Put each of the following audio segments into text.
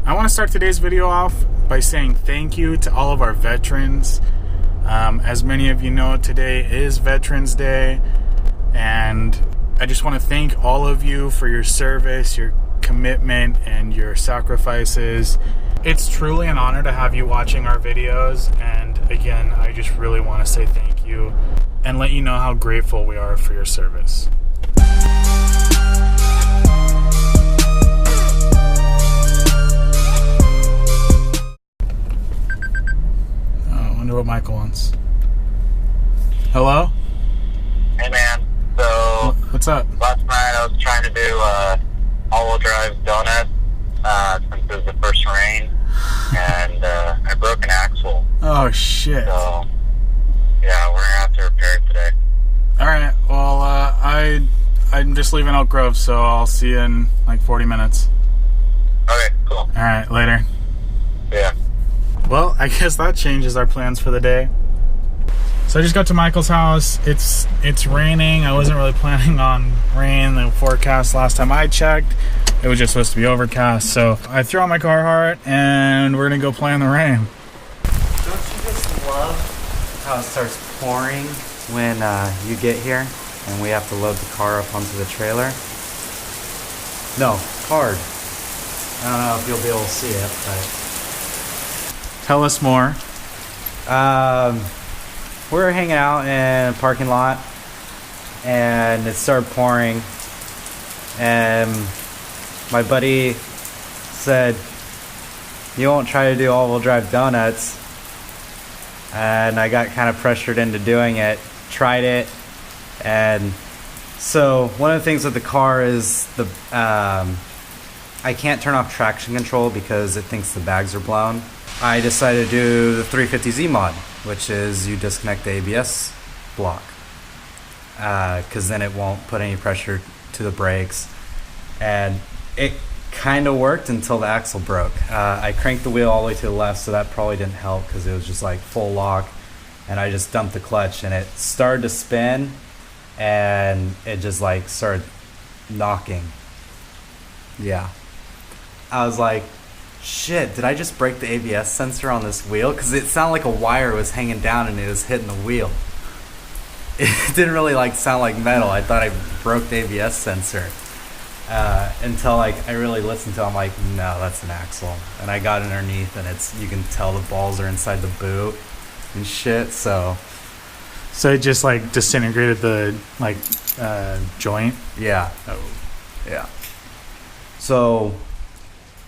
I want to start today's video off by saying thank you to all of our veterans. As many of you know, today is Veterans Day, and I just want to thank all of you for your service, your commitment, and your sacrifices. It's truly an honor to have you watching our videos, and again, I just really want to say thank you and let you know how grateful we are for your service. I wonder what Michael wants. Hello? Hey man, so what's up? last night I was trying to do all-wheel drive donut since it was the first rain, and I broke an axle. Oh shit. So yeah, we're gonna have to repair it today. Alright, well I'm just leaving Elk Grove, so I'll see you in like 40 minutes. Okay, cool. Alright, later. Yeah. Well, I guess that changes our plans for the day. So I just got to Michael's house. It's raining. I wasn't really planning on rain. The forecast last time I checked, it was just supposed to be overcast. So I threw on my Carhartt and we're gonna go play in the rain. Don't you just love how it starts pouring when you get here and we have to load the car up onto the trailer? No, card. I don't know if you'll be able to see it, but... Tell us more. We're hanging out in a parking lot and it started pouring, and my buddy said, "You won't try to do all-wheel drive donuts?" And I got kind of pressured into doing it, tried it, and so one of the things with the car is I can't turn off traction control because it thinks the bags are blown. I decided to do the 350Z mod, which is you disconnect the ABS block, because then it won't put any pressure to the brakes. And it kind of worked until the axle broke. I cranked the wheel all the way to the left, so that probably didn't help because it was just like full lock, and I just dumped the clutch and it started to spin and it just like started knocking. Yeah. I was like, shit, did I just break the ABS sensor on this wheel? Because it sounded like a wire was hanging down and it was hitting the wheel. It didn't really like sound like metal. I thought I broke the ABS sensor until like I really listened to it. I'm like, no, that's an axle. And I got underneath and you can tell the balls are inside the boot and shit. So it just like disintegrated the like joint. Yeah. Oh. Yeah. So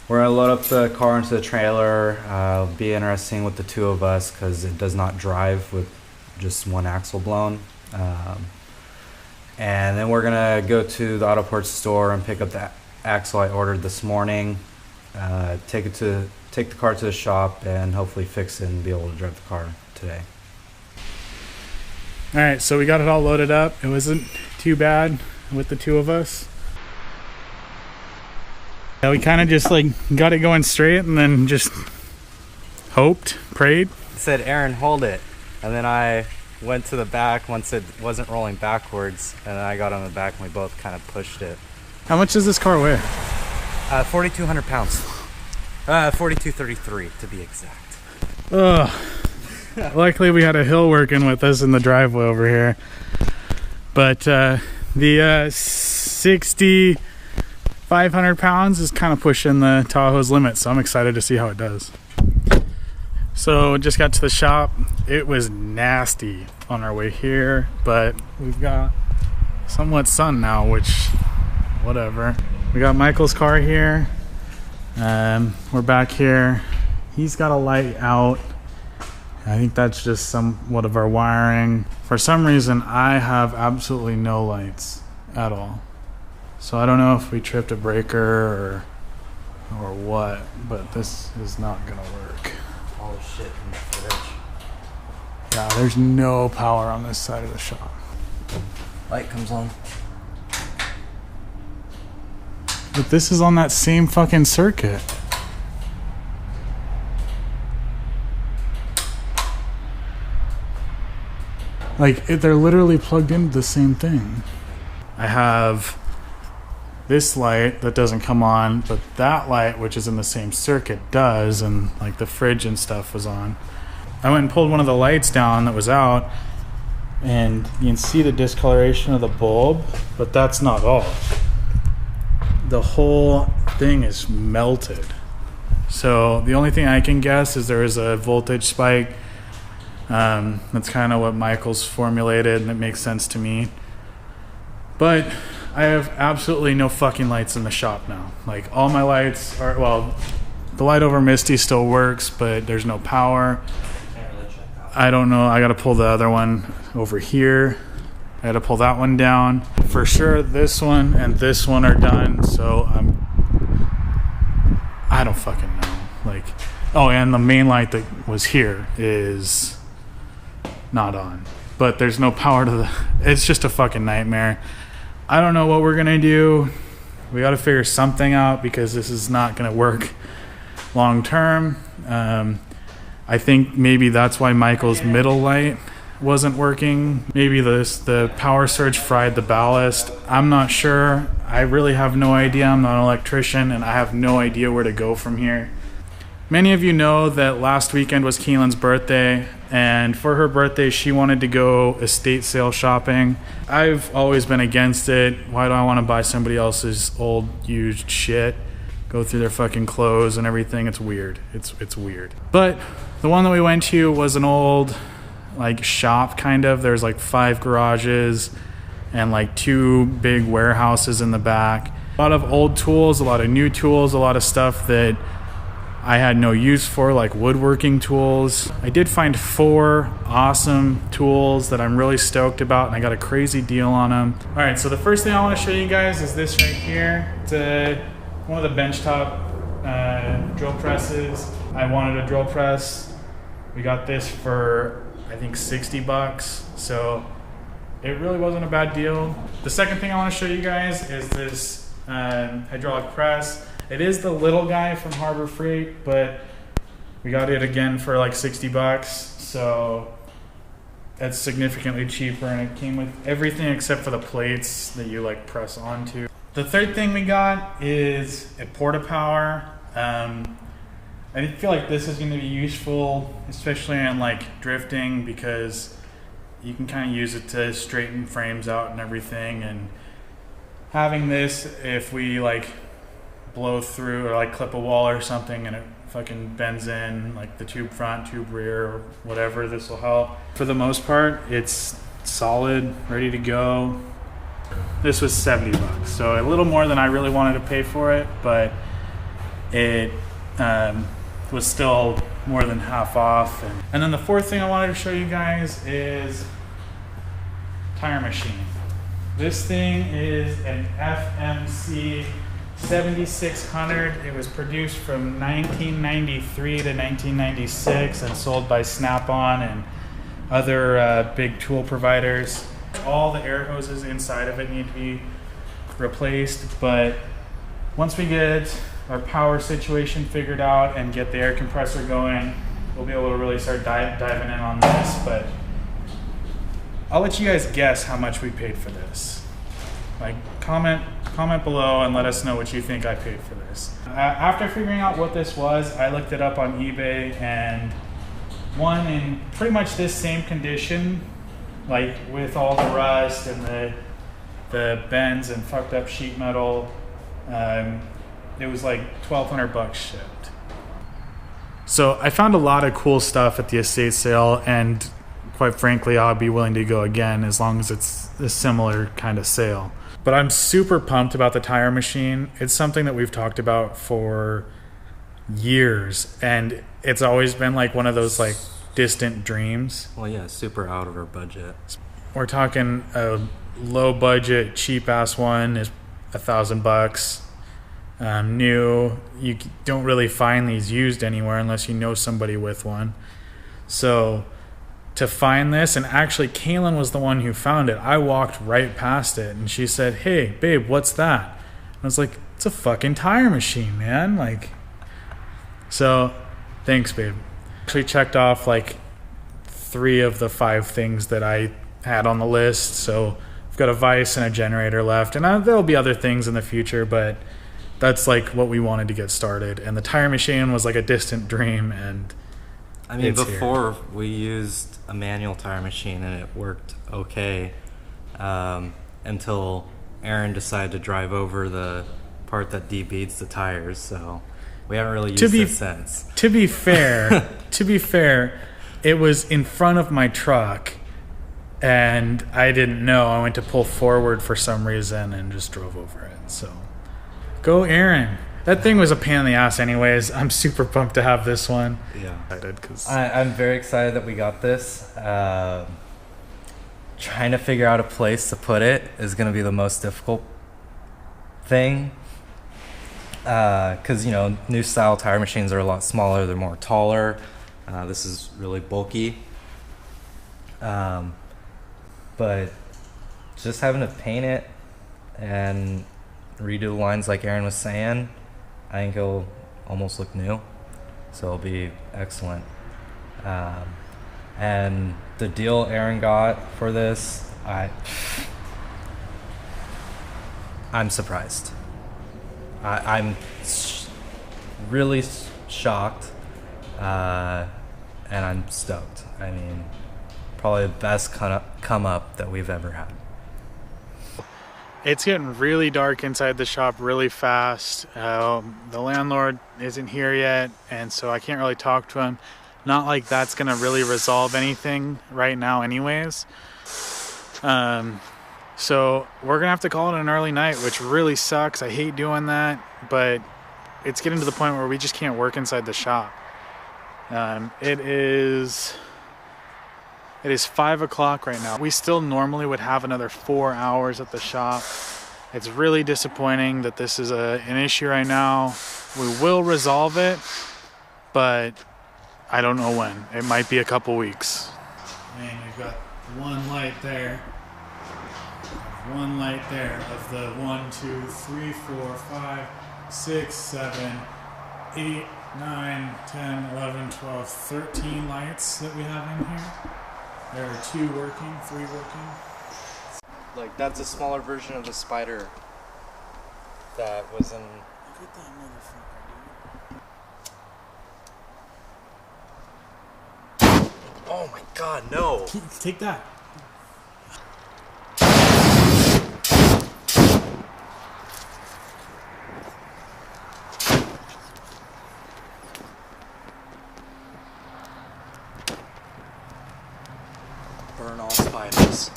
we're going to load up the car into the trailer. It'll be interesting with the two of us because it does not drive with just one axle blown. And then we're going to go to the auto parts store and pick up the axle I ordered this morning. Take the car to the shop and hopefully fix it and be able to drive the car today. Alright, so we got it all loaded up. It wasn't too bad with the two of us. Yeah, we kind of just like got it going straight and then just hoped, prayed. I said, "Aaron, hold it." And then I went to the back once it wasn't rolling backwards, and then I got on the back and we both kind of pushed it. How much does this car weigh? 4,200 pounds. 4,233 to be exact. Ugh. Luckily we had a hill working with us in the driveway over here. But the 6,500 pounds is kind of pushing the Tahoe's limit, so I'm excited to see how it does. So just got to the shop. It was nasty on our way here, but we've got somewhat sun now, which whatever. We got Michael's car here. We're back here. He's got a light out. I think that's just somewhat of our wiring. For some reason, I have absolutely no lights at all. So I don't know if we tripped a breaker or what, but this is not gonna work. All the shit in the fridge. Yeah, there's no power on this side of the shop. Light comes on. But this is on that same fucking circuit. Like, they're literally plugged into the same thing. I have this light that doesn't come on, but that light, which is in the same circuit, does, and like the fridge and stuff was on. I went and pulled one of the lights down that was out, and you can see the discoloration of the bulb, but that's not all. The whole thing is melted. So the only thing I can guess is there is a voltage spike. That's kind of what Michael's formulated, and it makes sense to me. But I have absolutely no fucking lights in the shop now. Like, all my lights are, well, the light over Misty still works, but there's no power. I don't know. I got to pull the other one over here. I got to pull that one down. For sure, this one and this one are done. So I don't fucking know. Like, oh, and the main light that was here is not on. But there's no power to the... It's just a fucking nightmare. I don't know what we're going to do. We got to figure something out because this is not going to work long term. I think maybe that's why Michael's middle light wasn't working. Maybe the power surge fried the ballast. I'm not sure. I really have no idea. I'm not an electrician, and I have no idea where to go from here. Many of you know that last weekend was Keelan's birthday, and for her birthday she wanted to go estate sale shopping. I've always been against it. Why do I want to buy somebody else's old used shit? Go through their fucking clothes and everything. It's weird. It's weird. But the one that we went to was an old like shop kind of. There's like 5 garages and like 2 big warehouses in the back. A lot of old tools, a lot of new tools, a lot of stuff that I had no use for, like woodworking tools. I did find 4 awesome tools that I'm really stoked about, and I got a crazy deal on them. All right, so the first thing I want to show you guys is this right here. It's one of the benchtop drill presses. I wanted a drill press. We got this for, I think, $60, so it really wasn't a bad deal. The second thing I want to show you guys is this hydraulic press. It is the little guy from Harbor Freight, but we got it again for like $60, so that's significantly cheaper, and it came with everything except for the plates that you like press onto. The third thing we got is a porta-power. I feel like this is going to be useful, especially in like drifting, because you can kind of use it to straighten frames out and everything. And having this, if we like blow through or like clip a wall or something and it fucking bends in, like the tube front, tube rear, or whatever, this will help. For the most part, it's solid, ready to go. This was $70, so a little more than I really wanted to pay for it, but it was still more than half off. And then the fourth thing I wanted to show you guys is tire machine. This thing is an FMC 7600. It was produced from 1993 to 1996 and sold by Snap-on and other big tool providers. All the air hoses inside of it need to be replaced, but once we get our power situation figured out and get the air compressor going, we'll be able to really start diving in on this. But I'll let you guys guess how much we paid for this. Like, comment below and let us know what you think I paid for this. After figuring out what this was, I looked it up on eBay, and one in pretty much this same condition, like with all the rust and the bends and fucked up sheet metal, it was like $1,200 shipped. So I found a lot of cool stuff at the estate sale, and quite frankly, I'll be willing to go again as long as it's a similar kind of sale. But I'm super pumped about the tire machine. It's something that we've talked about for years, and it's always been like one of those like distant dreams. Well, yeah, super out of our budget. We're talking a low budget, cheap ass one is $1,000. New. You don't really find these used anywhere unless you know somebody with one. So to find this, and actually Kaylin was the one who found it. I walked right past it and she said, "Hey babe, what's that?" And I was like, "It's a fucking tire machine, man." Like, so thanks, babe. Actually checked off like 3 of the 5 things that I had on the list, so We've got a vise and a generator left, and there'll be other things in the future, but that's like what we wanted to get started. And the tire machine was like a distant dream, and I mean, it's before we used a manual tire machine and it worked okay, until Aaron decided to drive over the part that debeats the tires. So we haven't really used it since. To be fair, it was in front of my truck, and I didn't know. I went to pull forward for some reason and just drove over it. So, go Aaron. That thing was a pain in the ass anyways. I'm super pumped to have this one. Yeah. I'm very excited that we got this. Trying to figure out a place to put it is going to be the most difficult thing. Because, new style tire machines are a lot smaller. They're more taller. This is really bulky. But just having to paint it and redo the lines like Aaron was saying, I think it'll almost look new. So it'll be excellent. And the deal Aaron got for this, I'm surprised. I'm really shocked, and I'm stoked. I mean, probably the best come up that we've ever had. It's getting really dark inside the shop really fast. The landlord isn't here yet, and so I can't really talk to him. Not like that's gonna really resolve anything right now anyways. So we're gonna have to call it an early night, which really sucks. I hate doing that, but it's getting to the point where we just can't work inside the shop. It is 5 o'clock right now. We still normally would have another 4 hours at the shop. It's really disappointing that this is an issue right now. We will resolve it, but I don't know when. It might be a couple weeks. Man, we've got one light there. One light there of the 1, 2, 3, 4, 5, 6, 7, 8, 9, 10, 11, 12, 13 lights that we have in here. There are 2 working, 3 working. Like, that's a smaller version of the spider that was in... Look at that motherfucker, dude. Oh my god, no! Take that. Burn all spiders.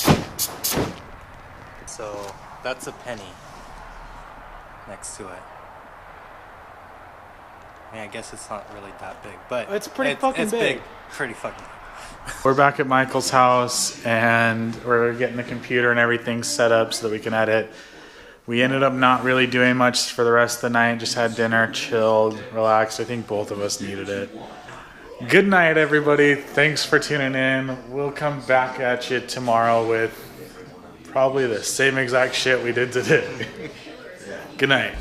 So that's a penny next to it. I mean, I guess it's not really that big, but it's pretty fucking big. Pretty fucking big. We're back at Michael's house, and we're getting the computer and everything set up so that we can edit. We ended up not really doing much for the rest of the night. Just had dinner, chilled, relaxed. I think both of us needed it. Good night, everybody. Thanks for tuning in. We'll come back at you tomorrow with probably the same exact shit we did today. Good night.